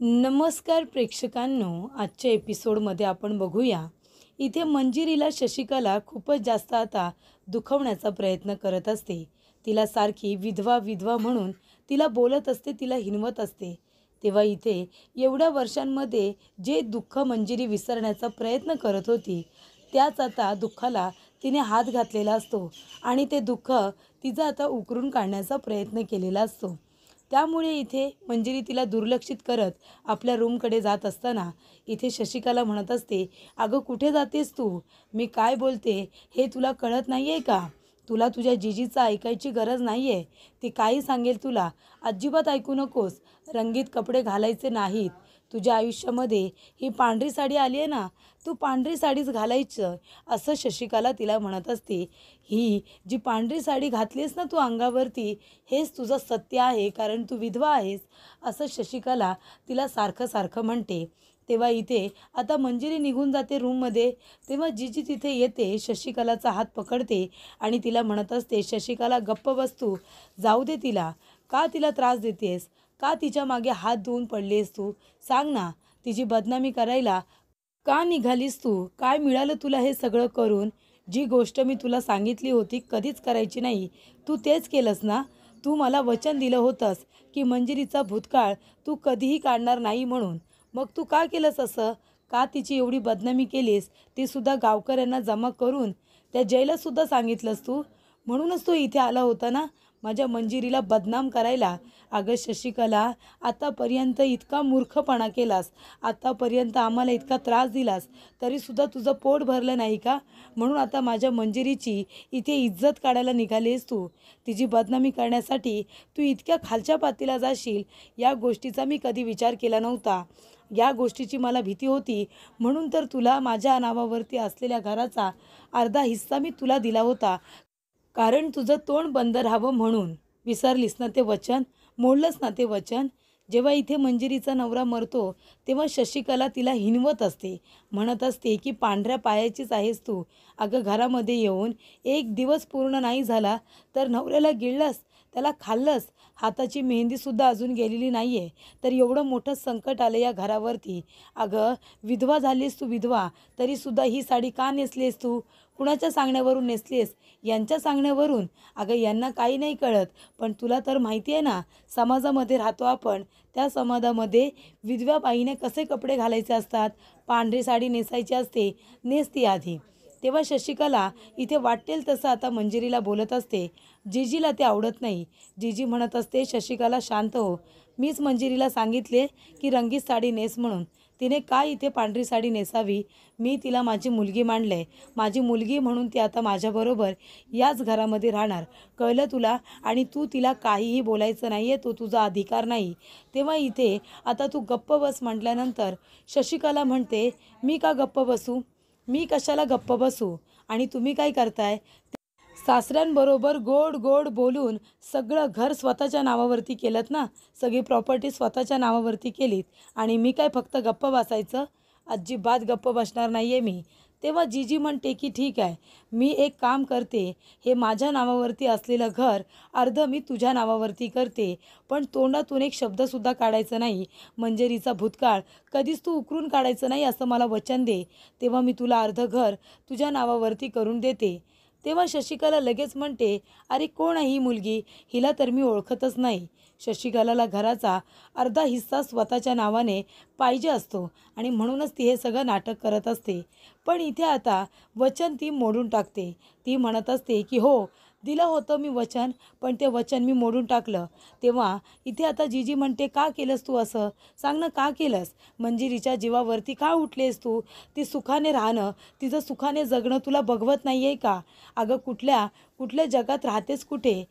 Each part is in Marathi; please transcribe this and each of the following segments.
नमस्कार प्रेक्षकांनो, आजच्या एपिसोडमध्ये आपण बघूया. इथे मंजिरीला शशिकला खूपच जास्त आता दुखवण्याचा प्रयत्न करत असते. तिला सारखी विधवा विधवा म्हणून तिला बोलत असते, तिला हिणवत असते. तेव्हा इथे एवढ्या वर्षांमध्ये जे दुःख मंजिरी विसरण्याचा प्रयत्न करत होती, त्याच आता दुःखाला तिने हात घातलेला असतो आणि ते दुःख तिचा आता उकरून काढण्याचा प्रयत्न केलेला असतो. त्यामुळे इथे मंजिरी तिला दुर्लक्षित करत आपल्या रूमकडे जात असताना इथे शशिकला म्हणत असते, "अगं कुठे जातेस तू? मी काय बोलते हे तुला कळत नाही आहे का? तुला तुझ्या जिजीचं ऐकायची गरज नाही आहे. ती काही सांगेल तुला अजिबात ऐकू नकोस. रंगीत कपडे घालायचे नाहीत. तुझ्या आयुष्यामध्ये ही पांढरी साडी आली आहे ना, तू पांढरी साडीच घालायचं." असं शशिकला तिला म्हणत असते. ही जी पांढरी साडी घातलीस ना तू अंगावरती, हेच तुझं सत्य आहे, कारण तू विधवा आहेस, असं शशिकला तिला सारखं सारखं म्हणते. तेव्हा इथे आता मंजिरी निघून जाते रूममध्ये. तेव्हा जिजी तिथे येते, शशिकलाचा हात पकडते आणि तिला म्हणत असते, "शशिकला गप्प बस तू. जाऊ दे तिला. का तिला त्रास देतेस? का तिच्या मागे हात धुवून पडलीस तू? सांग ना. तिची बदनामी करायला का निघालीस तू? काय मिळालं तुला हे सगळं करून? जी गोष्ट मी तुला सांगितली होती कधीच करायची नाही, तू तेच केलंस ना? तू मला वचन दिलं होतंस की मंजिरीचा भूतकाळ तू कधीही काढणार नाही म्हणून. मग तू का केलंस असं? का तिची एवढी बदनामी केलीस? ती सुद्धा गावकऱ्यांना जमा करून त्या जयलासुद्धा सांगितलंस तू? म्हणूनच तू इथे आला होता ना, माझ्या मंजिरीला बदनाम करायला. अगं शशिकला, आतापर्यंत इतका मूर्खपणा केलास, आतापर्यंत आम्हाला इतका त्रास दिलास, तरीसुद्धा तुझं पोट भरलं नाही का? म्हणून आता माझ्या मंजिरीची इथे इज्जत काढायला निघालीस तू. तिची बदनामी करण्यासाठी तू इतक्या खालच्या पातळीला जाशील, या गोष्टीचा मी कधी विचार केला नव्हता. या गोष्टीची मला भीती होती, म्हणून तर तुला माझ्या नावावरती असलेल्या घराचा अर्धा हिस्सा मी तुला दिला होता, कारण तुझं तोंड बंद राहावं म्हणून. विसरलीस ना ते वचन? मोडलंस ना ते वचन?" जेव्हा इथे मंजिरीचा नवरा मरतो, तेव्हा शशिकला तिला हिणवत असते, म्हणत असते की "पांढऱ्या पायाचीच आहेस तू. अगं घरामध्ये येऊन एक दिवस पूर्ण नाही झाला तर नवऱ्याला गिळलंस, त्याला खाल्लंस, हाताची मेहंदीसुद्धा अजून गेलेली नाही आहे, तर एवढं मोठं संकट आलं या घरावरती. अगं विधवा झालीस तू, विधवा, तरीसुद्धा ही साडी का नेसलीस तू? कुणाच्या सांगण्यावरून नेसलीस? यांच्या सांगण्यावरून? अगं यांना काही नाही कळत, पण तुला तर माहिती आहे ना, समाजामध्ये राहतो आपण, त्या समाजामध्ये विधवा बाईने कसे कपडे घालायचे असतात, पांढरी साडी नेसायची असते, नेस ती आधी." तेव्हा शशिकला इथे वाटेल तसं आता मंजिरीला बोलत असते. जिजीला ते आवडत नाही. जिजी म्हणत असते, "शशिकला शांत हो. मीच मंजिरीला सांगितले की रंगीत साडी नेस म्हणून. तिने काय इथे पांढरी साडी नेसावी? मी तिला माझी मुलगी मानले. माझी मुलगी म्हणून ती आता माझ्याबरोबर याच घरामध्ये राहणार. कळलं तुला? आणि तू तिला काहीही बोलायचं नाही आहे, तो तुझा अधिकार नाही." तेव्हा इथे आता तू गप्प बस म्हटल्यानंतर शशिकला म्हणते, "मी का गप्प बसू? मी कशाला गप्प बसू? आणि तुम्ही काय करताय? सासऱ्यांबरोबर गोड गोड बोलून सगळं घर स्वतःच्या नावावरती केलंत ना, सगळी प्रॉपर्टी स्वतःच्या नावावरती केलीत, आणि मी काय फक्त गप्प बसायचं? अजिबात गप्प बसणार नाही आहे मी." तेव्हा जिजी म्हणते की "ठीक आहे, मी एक काम करते, हे माझ्या नावावरती असलेलं घर अर्धं मी तुझ्या नावावरती करते, पण तोंडातून एक शब्दसुद्धा काढायचं नाही. मंजिरीचा भूतकाळ कधीच तू उकरून काढायचं नाही असं मला वचन दे. तेव्हा मी तुला अर्धं घर तुझ्या नावावरती करून देते." तेव्हा शशिकला लगेच म्हणते, "अरे कोण आहे ही मुलगी? हिला तर मी ओळखतच नाही." शशिकलाला घराचा अर्धा हिस्सा स्वतःच्या नावाने पाहिजे असतो आणि म्हणूनच ती हे सगळं नाटक करत असते. पण इथे आता वचन ती मोडून टाकते. ती म्हणत असते की "हो, दिलं होतं मी वचन, पण ते वचन मी मोडून टाकलं." तेव्हा इथे आता जिजी म्हणते, "का केलंस तू असं? सांग ना, का केलंस? मंजिरीच्या जीवावरती का उठलेस तू? ती सुखाने राहणं, तिचं सुखाने जगणं तुला बघवत नाही आहे का? अगं कुठल्या कुठल्या जगात राहतेस कुठे?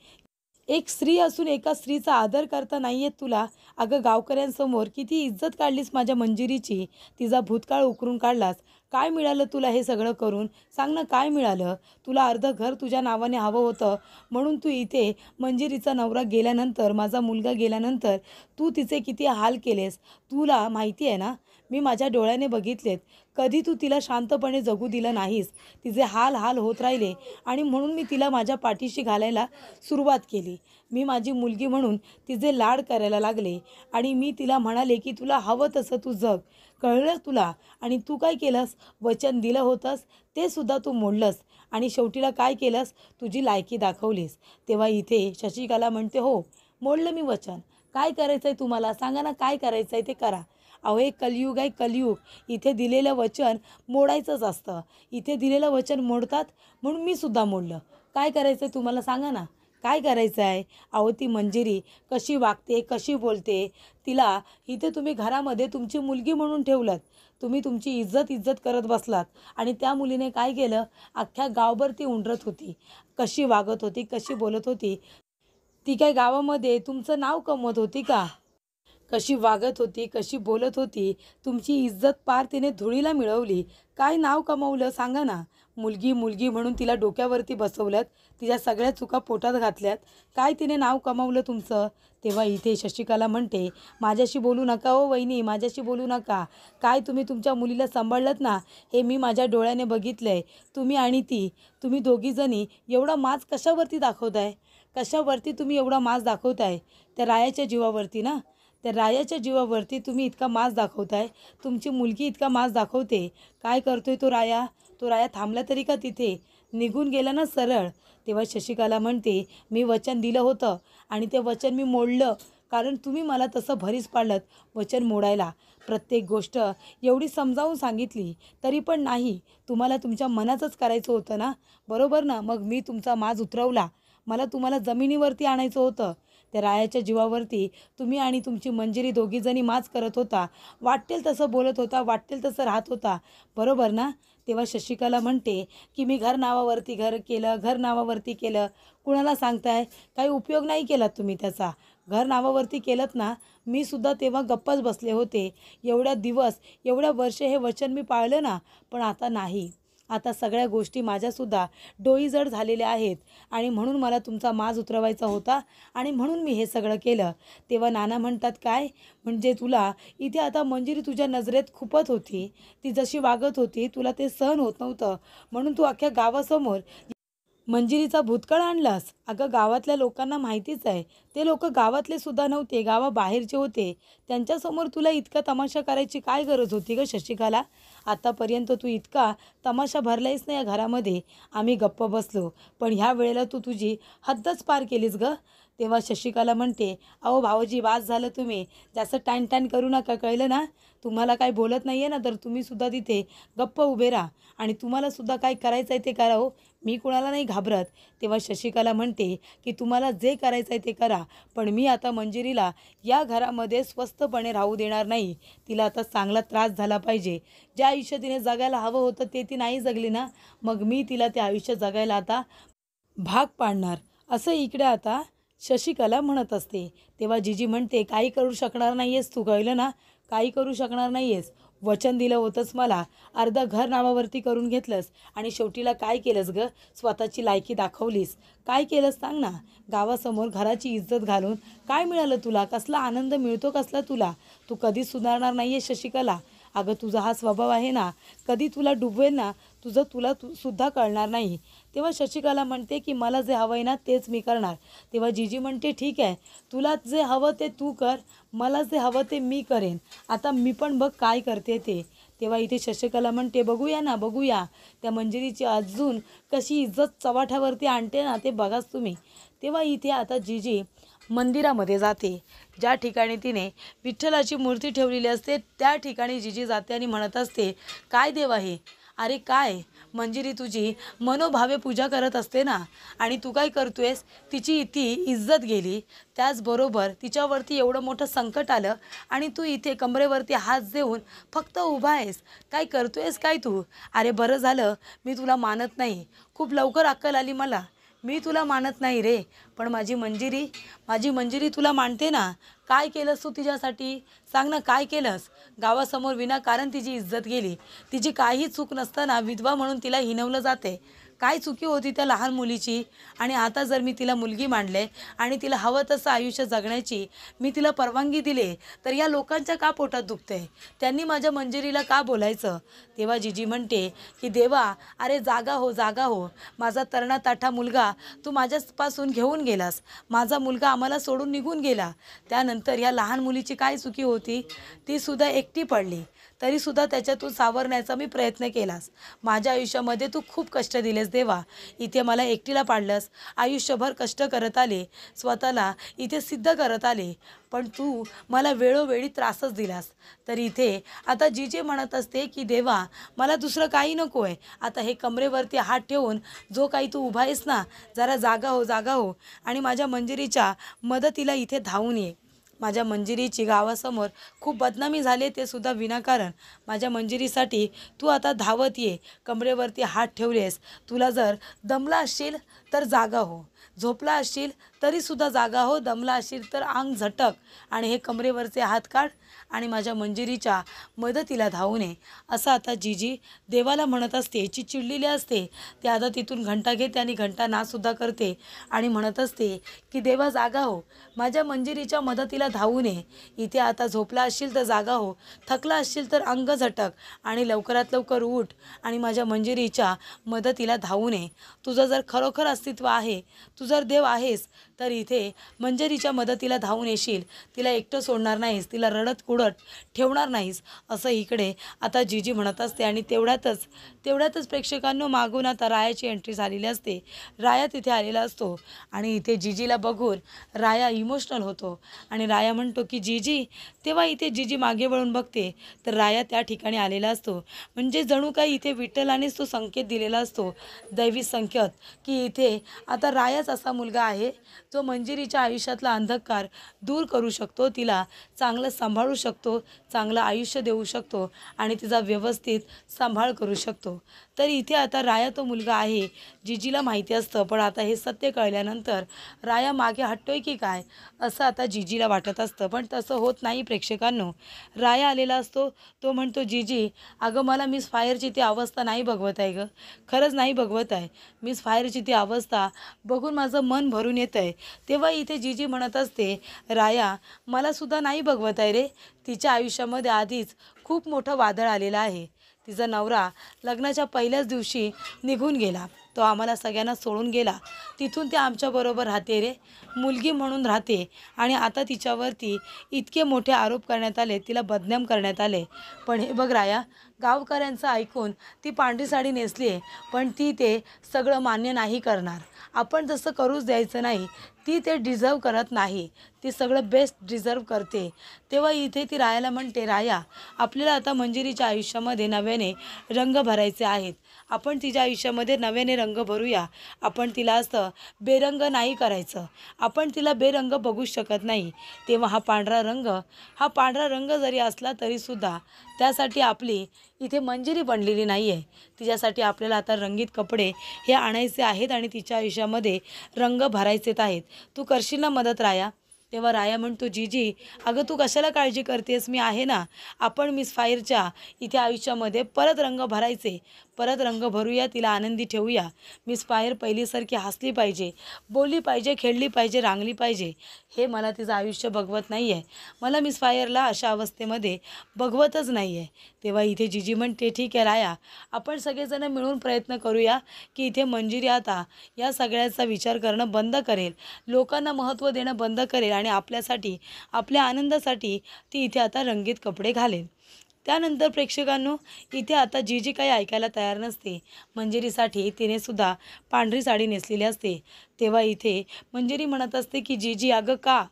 एक स्त्री असून एका स्त्रीचा आदर करता नाही येत तुला? अगं गावकऱ्यांसमोर किती इज्जत काढलीस माझ्या मंजिरीची, तिचा भूतकाळ उकरून काढलास. काय मिळालं तुला हे सगळं करून? सांग ना, काय मिळालं? तुला अर्धं घर तुझ्या नावाने हवं होतं, म्हणून तू इथे मंजिरीचा नवरा गेल्यानंतर, माझा मुलगा गेल्यानंतर तू तिचे किती हाल केलेस. तुला माहिती आहे ना, मी माझ्या डोळ्याने बघितलेत. कधी तू तिला शांतपणे जगू दिलं नाहीस. तिचे हाल हाल होत राहिले, आणि म्हणून मी तिला माझ्या पाठीशी घालायला सुरुवात केली. मी माझी मुलगी म्हणून तिचे लाड करायला लागले आणि मी तिला म्हणाले की तुला हवं तसं तू जग, कळलं तुला? आणि तू काय केलंस? वचन दिलं होतंस ते सुद्धा तू मोडलंस आणि शेवटीला काय केलंस? तुझी लायकी दाखवलीस. तेव्हा इथे शशिकला म्हणते, हो मोडलं मी वचन. काय करायचं आहे तुम्हाला? सांगा ना, काय करायचं आहे ते करा. अहो एक कलियुग आहे, कलियुग. इथे दिलेलं वचन मोडायचंच असतं. इथे दिलेलं वचन मोडतात म्हणून मी सुद्धा मोडलं. काय करायचं आहे तुम्हाला सांगा ना, काय करायचं आहे? अहो ती मंजिरी कशी वागते, कशी बोलते, तिला इथे तुम्ही घरामध्ये तुमची मुलगी म्हणून ठेवलंत. तुम्ही तुमची इज्जत करत बसलात आणि त्या मुलीने काय केलं? अख्ख्या गावभर ती उंडरत होती. कशी वागत होती, कशी बोलत होती. ती काय गावामध्ये तुमचं नाव कमवत होती का? कशी वागत होती, कशी बोलत होती. तुमची इज्जत पार तिने धुळीला मिळवली. काय नाव कमवलं सांगा ना? मुलगी मुलगी म्हणून तिला डोक्यावरती बसवलं, तिच्या सगळ्या चुका पोटात घातल्यात. काय तिने नाव कमावलं तुमचं? तेव्हा इथे शशिकला म्हणते, माझ्याशी बोलू नका हो वहिनी, माझ्याशी बोलू नका. काय तुम्ही तुमच्या मुलीला सांभाळलत ना, हे मी माझ्या डोळ्याने बघितलं आहे. तुम्ही आणि ती, तुम्ही दोघीजणी एवढा माज कशावरती दाखवताय? कशावरती तुम्ही एवढा माज दाखवताय? त्या रायाच्या जीवावरती ना. त्या रायाच्या जीवावरती तुम्ही इतका माज दाखवताय. तुमची मुलगी इतका माज दाखवते. काय करतोय तो राया? तो राया थांबला तरी का तिथे? निघून गेला ना सरळ. तेव्हा शशिकला म्हणते, मी वचन दिलं होतं आणि ते वचन मी मोडलं. कारण तुम्ही मला तसं भरीस पाडलंत वचन मोडायला. प्रत्येक गोष्ट एवढी समजावून सांगितली तरी पण नाही. तुम्हाला तुमच्या मनाचंच करायचं होतं ना, बरोबर ना? मग मी तुमचा माज उतरवला. मला तुम्हाला जमिनीवरती आणायचं होतं. त्या रायाच्या जीवावरती तुम्ही आणि तुमची मंजिरी दोघीजणी माज करत होता. वाटेल तसं बोलत होता, वाटेल तसं राहत होता, बरोबर ना? तेव्हा शशिकला म्हणते की मी घर नावावरती केलं. कुणाला सांगताय? काही उपयोग नाही केलात तुम्ही त्याचा. घर नावावरती केलंत ना. मी सुद्धा तेव्हा गप्पच बसले होते. एवढ्या दिवस, एवढ्या वर्ष हे वचन मी पाळलं ना, पण आता नाही. आता सगळ्या गोष्टी माझ्यासुद्धा डोईजड झालेल्या आहेत आणि म्हणून मला तुमचा माज उतरवायचा होता आणि म्हणून मी हे सगळं केलं. तेव्हा नाना म्हणतात, काय म्हणजे तुला इथे आता मंजिरी तुझ्या नजरेत खुपत होती. ती जशी वागत होती तुला ते सहन होत नव्हतं म्हणून तू अख्ख्या गावासमोर मंजिरीचा भूतकाळ आणलास. अगं गावातल्या लोकांना माहितीच आहे. ते लोक गावातले सुद्धा नव्हते, गावाबाहेरचे होते. त्यांच्यासमोर तुला इतका तमाशा करायची काय गरज होती गं शशिकला? आतापर्यंत तू इतका तमाशा भरलायस ना या घरामध्ये. आम्ही गप्प बसलो, पण ह्या वेळेला तू तुझी हद्दच पार केलीस गं. तेव्हा शशिकला म्हणते, अहो भाऊजी वाद झालं, तुम्ही जास्त टाण करू नका, कळलं ना? तुम्हाला काय बोलत नाही आहे ना, तर तुम्ही सुद्धा तिथे गप्प उभे राहा आणि तुम्हाला सुद्धा काय करायचं आहे ते करा हो. मी कुणाला नाही घाबरत. तेव्हा शशिकला म्हणते की तुम्हाला जे करायचं आहे ते करा, पण मी आता मंजिरीला या घरामध्ये स्वस्तपणे राहू देणार नाही. तिला आता चांगला त्रास झाला पाहिजे. जे आयुष्य तिने जगायला हवं होतं ते ती नाही जगली ना, मग मी तिला ते आयुष्य जगायला आता भाग पाडणार, असं इकडे आता शशिकला म्हणत असते. तेव्हा जिजी म्हणते, काही करू शकणार नाही आहेस तू, कळलं ना? काही करू शकणार नाही आहेस. वचन दिलं होतंस मला, अर्धं घर नावावरती करून घेतलंस आणि शेवटीला काय केलंस गं? स्वतःची लायकी दाखवलीस. काय केलंस सांग ना? गावासमोर घराची इज्जत घालून काय मिळालं तुला? कसला आनंद मिळतो कसला तुला? तू कधीच सुधारणार नाही आहे शशिकला. अगं तुझा हा स्वभाव आहे ना, कधी तुला डुबवेल ना, तुला सुद्धा कळणार नाही. तेव्हा शशिकला म्हणते की मला जे हवं आहे ना तेच मी करणार. तेव्हा जिजी म्हणते, ठीक आहे, तुला जे हवं ते तू कर, मला जे हवं ते मी करेन. आता मी पण बघ काय करते ते. तेव्हा इथे शशिकला म्हणते, बघूया ना, बघूया त्या मंजिरीची अजून कशी इज्जत चव्हाट्यावरती आणते ना, ते बघाच तुम्ही. तेव्हा इथे आता जिजी मंदिरामध्ये जाते. ज्या ठिकाणी तिने विठ्ठलाची मूर्ती ठेवलेली असते त्या ठिकाणी जिजी जाते आणि म्हणत असते, काय देव आहे? अरे काय मंजिरी तुझी मनोभावे पूजा करत असते ना, आणि तू काय करतोयस? तिची ती इज्जत गेली, त्याचबरोबर तिच्यावरती एवढं मोठं संकट आलं आणि तू इथे कमरेवरती हात देऊन फक्त उभा आहेस. काय करतोयस काय तू? अरे बरं झालं मी तुला मानत नाही. खूप लवकर अक्कल आली मला. मी तुला मानत नाही रे, पण माझी मंजिरी तुला मानते ना. काय केलंस तू तिच्यासाठी? सांग ना, काय केलंस? गावासमोर विनाकारण तिची इज्जत गेली. तिची काही चूक नसताना विधवा म्हणून तिला हिणवलं जाते. काय चुकी होती त्या लहान मुलीची? आणि आता जर मी तिला मुलगी मानले आणि तिला हवं तसं आयुष्य जगण्याची मी तिला परवानगी दिली, तर या लोकांच्या का पोटात दुखतंय? त्यांनी माझ्या मंजिरीला का बोलायचं? तेव्हा जिजी म्हणते की देवा, अरे जागा हो, जागा हो. माझा तरणा ताठा मुलगा तू माझ्यापासून घेऊन गेलास. माझा मुलगा आम्हाला सोडून निघून गेला. त्यानंतर या लहान मुलीची काय चुकी होती? ती सुद्धा एकटी पडली. तरीसुद्धा त्याच्यातून सावरण्याचा मी प्रयत्न केलास. माझ्या आयुष्यामध्ये तू खूप कष्ट दिलेस देवा. इथे मला एकटीला पाडलंस. आयुष्यभर कष्ट करत आले, स्वतःला इथे सिद्ध करत आले, पण तू मला वेळोवेळी त्रासच दिलास. तर इथे आता जिजी म्हणत असते की देवा, मला दुसरं काही नको आहे. आता हे कमरेवरती हात ठेवून जो काही तू उभा आहेस ना, जरा जागा हो, जागा हो आणि माझ्या मंजिरीच्या मदतीला इथे धावून ये. माझ्या मंजिरीची गावासमोर खूप बदनामी झाली, ते सुद्धा विनाकारण. माझ्या मंजिरीसाठी तू आता धावत ये. कमरेवरती हात ठेवलेस. तुला जर दमला असशील तर जागा हो. झोपला असशील तरीसुद्धा जागा हो. दमला असशील तर अंग झटक आणि हे कमरेवरचे हात काढ आणि माझ्या मंजिरीच्या मदतीला धावून ये. असं आता जिजी देवाला म्हणत असते. चिडलेली असते. ते आता तिथून घंटा घेते आणि घंटा नासुद्धा करते आणि म्हणत असते की देवा जागा हो. माझ्या मंजिरीच्या मदतीला धावून ये. इथे आता झोपला असशील तर जागा हो. थकला असशील तर अंग झटक आणि लवकरात लवकर उठ आणि माझ्या मंजिरीच्या मदतीला धावून ये. तुझं जर खरोखर अस्तित्व आहे, तू जर देव आहेस, तर इथे मंजिरीच्या मदतीला धावून येशील. तिला एकटं सोडणार नाहीस, तिला रडत कुडत ठेवणार नाहीस, असं इकडे आता जिजी म्हणत असते. आणि तेवढ्यातच प्रेक्षकांनो मागून आता रायाची एंट्री झालेली असते. राया तिथे आलेला असतो आणि इथे जिजीला बघून राया इमोशनल होतो आणि राया म्हणतो की जिजी. तेव्हा इथे जिजी मागे वळून बघते तर राया त्या ठिकाणी आलेला असतो. म्हणजे जणू काही इथे विठ्ठलानेच तो संकेत दिलेला असतो, दैवी संकेत, की इथे आता रायाच असा मुलगा आहे जो मंजिरीच्या आयुष्यातला अंधकार दूर करू शकतो, तिला चांगलं सांभाळू शकतो, चांगलं आयुष्य देऊ शकतो आणि तिचा व्यवस्थित सांभाळ करू शकतो. तर इथे आता राया तो मुलगा आहे. जिजीला माहिती असतं, पण आता हे सत्य कळल्यानंतर राया मागे हटतोय की काय असं आता जिजीला वाटत असतं. पण तसं होत नाही प्रेक्षकांनो. राया आलेला असतो. तो म्हणतो जिजी, अगं मला मिस फायरची ती अवस्था नाही बघवत आहे गं, खरंच नाही बघवत आहे. मिस फायरची ती अवस्था बघून माझं मन भरून येतं आहे. तेव्हा इथे जिजी म्हणत असते, राया मलासुद्धा नाही बघवत आहे रे. तिच्या आयुष्यामध्ये आधीच खूप मोठं वादळ आलेलं आहे. तिचा नवरा लग्नाच्या पहिल्याच दिवशी निघून गेला. तो आम्हाला सगळ्यांना सोडून गेला. तिथून ते आमच्याबरोबर राहते रे, मुलगी म्हणून राहते. आणि आता तिच्यावरती इतके मोठे आरोप करण्यात आले, तिला बदनाम करण्यात आले. पण हे बघ राया, गावकऱ्यांचं ऐकून ती पांढरी साडी नेसली आहे, पण ती ते सगळं मान्य नाही करणार. आपण जसं करूच द्यायचं नाही. ती ते डिझर्व करत नाही, ती सगळं बेस्ट डिझर्व करते. तेव्हा इथे ती रायाला म्हणते, राया आपल्याला आता मंजिरीच्या आयुष्यामध्ये नव्याने रंग भरायचे आहेत. आपण तिच्या आयुष्यामध्ये नव्याने रंग भरूया. आपण तिला असं बेरंग नाही करायचं. आपण तिला बेरंग बघू शकत नाही. तेव्हा हा पांढरा रंग जरी असला तरीसुद्धा त्यासाठी आपली इथे मंजिरी बनलेली नाही आहे. तिच्यासाठी आपल्याला आता रंगीत कपडे हे आणायचे आहेत आणि तिच्या आयुष्यामध्ये रंग भरायचेच आहेत. तू करशील ना मदत राया? तेव्हा राया म्हणतो, जिजी अगं तू कशाला काळजी करतेस, मी आहे ना. आपण मिस फायरच्या इथे आयुष्यामध्ये परत रंग भरायचे, परत रंग भरूया, तिला आनंदी ठेवूया. मिस फायर पहिलीसारखी हसली पाहिजे, बोलली पाहिजे, खेळली पाहिजे, रांगली पाहिजे. हे मला तिचं आयुष्य बघवत नाही आहे. मला मिस फायरला अशा अवस्थेमध्ये बघवतच नाही आहे. तेव्हा इथे जिजी म्हणते, ठीक आहे राया, आपण सगळेजण मिळून प्रयत्न करूया की इथे मंजिरी आता या सगळ्याचा विचार करणं बंद करेल, लोकांना महत्त्व देणं बंद करेल आणि आपल्यासाठी, आपल्या आनंदासाठी ती इथे आता रंगीत कपडे घालेल. त्यानंतर प्रेक्षकांनो इथे आता जिजी काही ऐकायला तयार नसते. मंजिरीसाठी तिने सुद्धा पांढरी साडी नेसलेली असते. तेव्हा इथे मंजिरी म्हणत असते की जिजी अगं का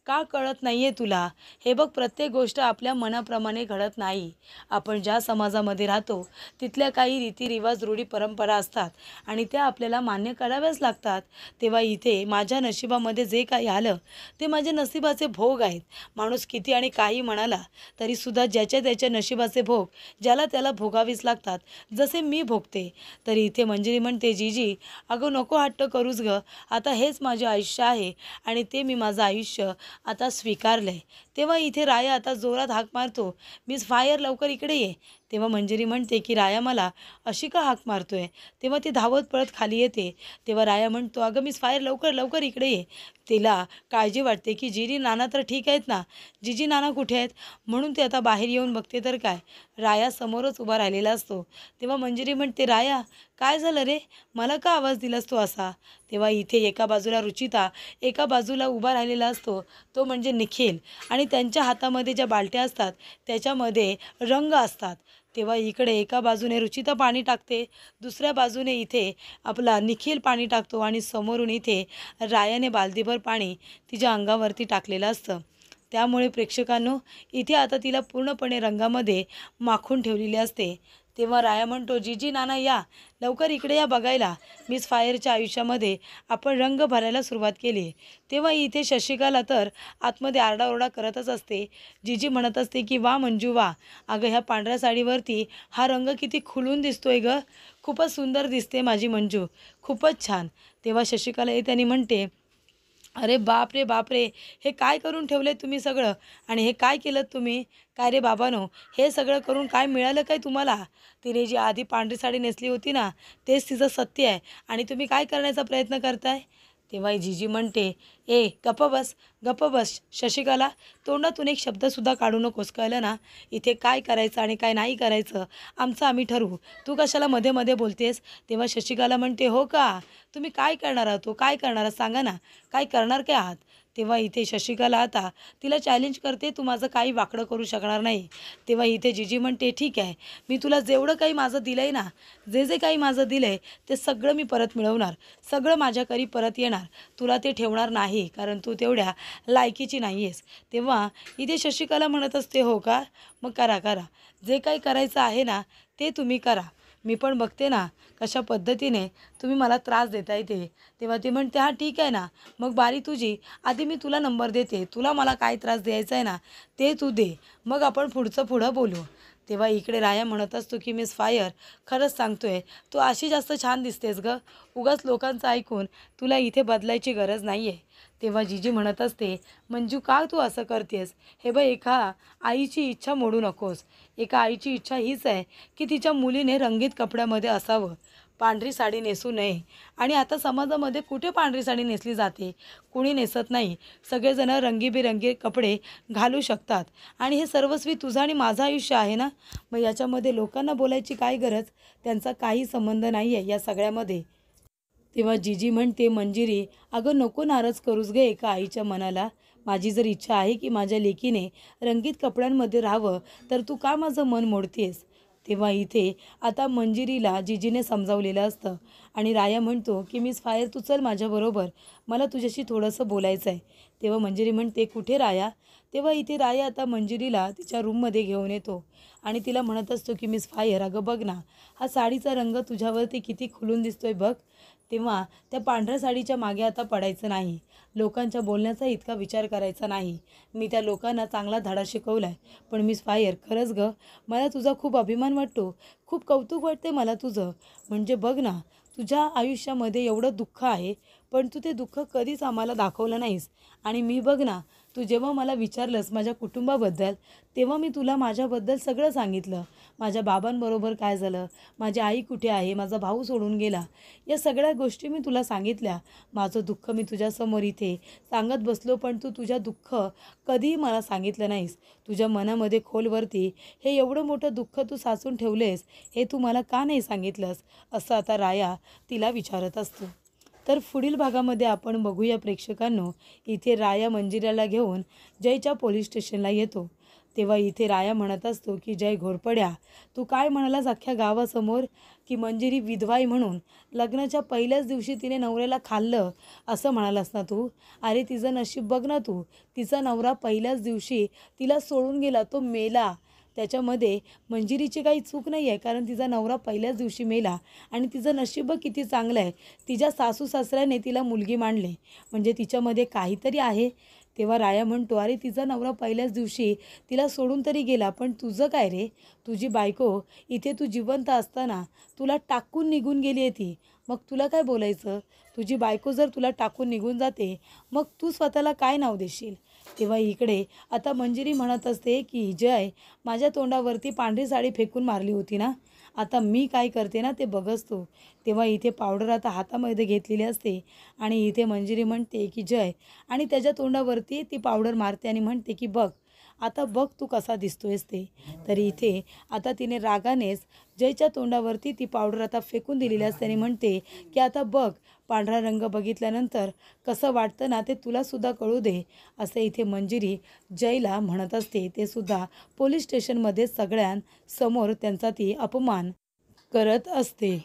कळत नाही आहे तुला? हे बघ, प्रत्येक गोष्ट आपल्या मनाप्रमाणे घडत नाही. आपण ज्या समाजामध्ये राहतो तिथल्या काही रीतिरिवाज, रूढी, परंपरा असतात आणि त्या आपल्याला मान्य कराव्याच लागतात. तेव्हा इथे माझ्या नशिबामध्ये जे काही आलं ते माझ्या नशिबाचे भोग आहेत. माणूस किती आणि काही म्हणाला तरीसुद्धा ज्याच्या त्याच्या नशिबाचे भोग ज्याला त्याला भोगावीच लागतात, जसे मी भोगते. तरी इथे मंजिरी म्हणते, जिजी अगं नको हट्ट करूच गं, आता हेच माझे आयुष्य आहे आणि ते मी माझं आयुष्य आता स्वीकारलं आहे. तेव्हा इथे राया आता जोरात हाक मारतो, मिस फायर लवकर इकडे ये. तेव्हा मंजिरी म्हणते की राया मला अशी का हाक मारतोय. तेव्हा ती धावत पळत खाली येते. तेव्हा राया म्हणतो, अगं मिस फायर लवकर लवकर इकडे ये. तिला काळजी वाटते की जीजी नाना तर ठीक आहेत ना, जीजी नाना कुठे आहेत. म्हणून ती आता बाहेर येऊन बघते तर काय, राया समोरच उभा राहिलेला असतो. तेव्हा मंजिरी म्हणते, राया काय झालं रे, मला का आवाज दिलास तू असा. तेव्हा इथे एका बाजूला रुचिता, एका बाजूला उभा राहिलेला असतो तो म्हणजे निखिल, आणि त्यांच्या हातामध्ये ज्या बालट्या असतात त्याच्यामध्ये रंग असतात. तेव्हा इकडे एका बाजूने रुचिता पाणी टाकते, दुसऱ्या बाजूने इथे आपला निखिल पाणी टाकतो, आणि समोरून इथे रायाने बालदीभर पाणी तिच्या अंगावरती टाकलेलं असतं. त्यामुळे प्रेक्षकांनो, इथे आता तिला पूर्णपणे रंगामध्ये माखून ठेवलेली असते. तेव्हा राया म्हणतो, जीजी नाना या लवकर इकडे या बघायला, मिस फायरच्या आयुष्यामध्ये आपण रंग भरायला सुरुवात केली. तेव्हा इथे शशिकला तर आतमध्ये आरडाओरडा करतच असते. जीजी म्हणत असते की वा मंजू वा, अगं ह्या पांढऱ्या साडीवरती हा रंग किती खुलून दिसतोय गं, खूपच सुंदर दिसते माझी मंजू, खूपच छान. तेव्हा शशिकला येते आणि म्हणते, अरे बाप रे बाप रे, हे काय करून ठेवले तुम्ही सगळं, आणि हे काय केलं तुम्ही. काय रे बाबानो, हे सगळं करून काय मिळालं काय तुम्हाला. तिने जी आधी पांढरी साडी नेसली होती ना, तेच तिचं सत्य आहे, आणि तुम्ही काय करण्याचा प्रयत्न करताय. तेव्हा जीजी म्हणते, ए गप्प बस, गप्प बस शशिकला, तोंडातून एक शब्दसुद्धा काढू नकोस, कळलं ना. इथे काय करायचं आणि काय नाही करायचं आमचं आम्ही ठरवू, तू कशाला मध्ये मध्ये बोलतेस. तेव्हा शशिकला म्हणते, हो का, तुम्ही काय करणार आहात, तो काय करणार आहात सांगा ना, काय करणार काय आहात. तेव्हा इथे शशिकला आता तिला चॅलेंज करते, तू माझं काही वाकडं करू शकणार नाही. तेव्हा इथे जीजी म्हणते, ठीक आहे, मी तुला जेवढं काही माझं दिलं आहे ना, जे जे काही माझं दिलं आहे ते सगळं मी परत मिळवणार, सगळं माझ्याकडे परत येणार, तुला ते ठेवणार नाही, कारण तू तेवढ्या लायकीची नाही आहेस. तेव्हा इथे शशिकला म्हणत असते, हो का, मग करा करा, जे काही करायचं आहे ना ते तुम्ही करा, मी पण बघते ना कशा पद्धतीने तुम्ही मला त्रास देता येते. तेव्हा ती म्हणते, हां ठीक आहे ना, मग बारी तुझी, आधी मी तुला नंबर देते, तुला मला काय त्रास द्यायचा आहे ना ते तू दे, मग आपण पुढं बोलू. तेव्हा इकडे राया म्हणत असतो की मिस फायर, खरंच सांगतोय, तू अशी जास्त छान दिसतेस गं, उगाच लोकांचं ऐकून तुला इथे बदलायची गरज नाही आहे. तेव्हा जीजी म्हणत असते, मंजू का तू असं करतेस, हे बघ, एका आईची इच्छा मोडू नकोस. एका आईची इच्छा हीच आहे की तिच्या मुलीने रंगीत कपड्यामध्ये असावं, पांढरी साडी नेसू नये. आणि आता समाजामध्ये कुठे पांढरी साडी नेसली जाते, कुणी नेसत नाही, सगळेजण रंगीबेरंगी कपडे घालू शकतात, आणि हे सर्वस्वी तुझं आणि माझं आयुष्य आहे ना, मग याच्यामध्ये लोकांना बोलायची काय गरज, त्यांचा काही संबंध नाही आहे या सगळ्यामध्ये. तेव्हा जीजी म्हणते, मंजिरी अगं नको नाराज करूस गे एका आईच्या मनाला, माझी जर इच्छा आहे की माझ्या लेकीने रंगीत कपड्यांमध्ये राहावं, तर तू का माझं मन मोडतेस. तेव्हा इथे आता मंजिरीला जीजीने समजावलेलं असतं, आणि राया म्हणतो की मिस फायर तू चल माझ्याबरोबर, मला तुझ्याशी थोडंसं बोलायचं आहे. तेव्हा मंजिरी म्हणते, कुठे राया. तेव्हा इथे राया आता मंजिरीला तिच्या रूममध्ये घेऊन येतो, आणि तिला म्हणत असतो की मिस फायर अगं बघ ना, हा साडीचा रंग तुझ्यावरती किती खुलून दिसतोय बघ. तेव्हा त्या पांढऱ्या साडीच्या मागे आता पडायचं नाही, लोकांच्या बोलण्याचा इतका विचार करायचा नाही, मी त्या लोकांना चांगला धडा शिकवला आहे. पण मिस फायर खरंच गं, मला तुझा खूप अभिमान वाटतो, खूप कौतुक वाटते मला तुझं. म्हणजे बघ ना, तुझ्या आयुष्यामध्ये एवढं दुःख आहे, पण तू ते दुःख कधीच आम्हाला दाखवलं नाहीस. आणि मी बघ ना, तू जेव्हा मला विचारलंस माझ्या कुटुंबाबद्दल, तेव्हा मी तुला माझ्याबद्दल सगळं सांगितलं, माझ्या बाबांबरोबर काय झालं, माझी आई कुठे आहे, माझा भाऊ सोडून गेला, या सगळ्या गोष्टी मी तुला सांगितल्या. माझं दुःख मी तुझ्यासमोर इथे सांगत बसलो, पण तू तुझ्या दुःख कधीही मला सांगितलं नाहीस. तुझ्या मनामध्ये खोलवरती हे एवढं मोठं दुःख तू साचून ठेवलेस, हे तू मला का नाही सांगितलंस, असं आता राया तिला विचारत असतो. तर पुढील भागामध्ये आपण बघूया प्रेक्षकांनो, इथे राया मंजिऱ्याला घेऊन जयच्या पोलीस स्टेशनला येतो. तेव्हा इथे राया म्हणत असतो की जय घोरपड्या, तू काय म्हणालास अख्ख्या गावासमोर की मंजिरी विधवा आहे म्हणून, लग्नाच्या पहिल्याच दिवशी तिने नवऱ्याला खाल्लं असं म्हणालास ना तू. अरे तिचं नशीब बघ ना तू, तिचा नवरा पहिल्याच दिवशी तिला सोडून गेला, तो मेला. त्याच्यामध्ये मंजिरीची काही चूक नाही आहे, कारण तिचा नवरा पहिल्याच दिवशी मेला, आणि तिचं नशीब किती चांगलं आहे, तिच्या सासू सासऱ्याने तिला मुलगी मानले, म्हणजे तिच्यामध्ये काहीतरी आहे. तेव्हा राया म्हणतो, अरे तिचा नवरा पहिल्याच दिवशी तिला सोडून तरी गेला, पण तुझं काय रे, तुझी बायको इथे तू जिवंत असताना तुला टाकून निघून गेली आहे ती, मग तुला काय बोलायचं. तुझी बायको जर तुला टाकून निघून जाते, मग तू स्वतःला काय नाव देशील. तेव्हा इकडे आता मंजिरी म्हणत असते की जय, माझ्या तोंडावरती पांढरी साडी फेकून मारली होती ना, आता मी काय करते ना ते बघच तू. तेव्हा इथे पावडर आता हातामध्ये घेतलेली असते आणि इथे मंजिरी म्हणते की जय, आणि त्याच्या तोंडावरती ती पावडर मारते आणि म्हणते की बघ, आता बघ तू कसा दिसतोयस ते. तरी इथे आता तिने रागानेच जयच्या तोंडावरती ती पावडर आता फेकून दिलेली असते आणि म्हणते की आता बघ, पांढरा रंग बघितल्यानंतर कसं वाटतं ना ते तुलासुद्धा कळू दे, असं इथे मंजिरी जयला म्हणत असते. ते सुद्धा पोलीस स्टेशनमध्ये सगळ्यांसमोर त्यांचा ती अपमान करत असते.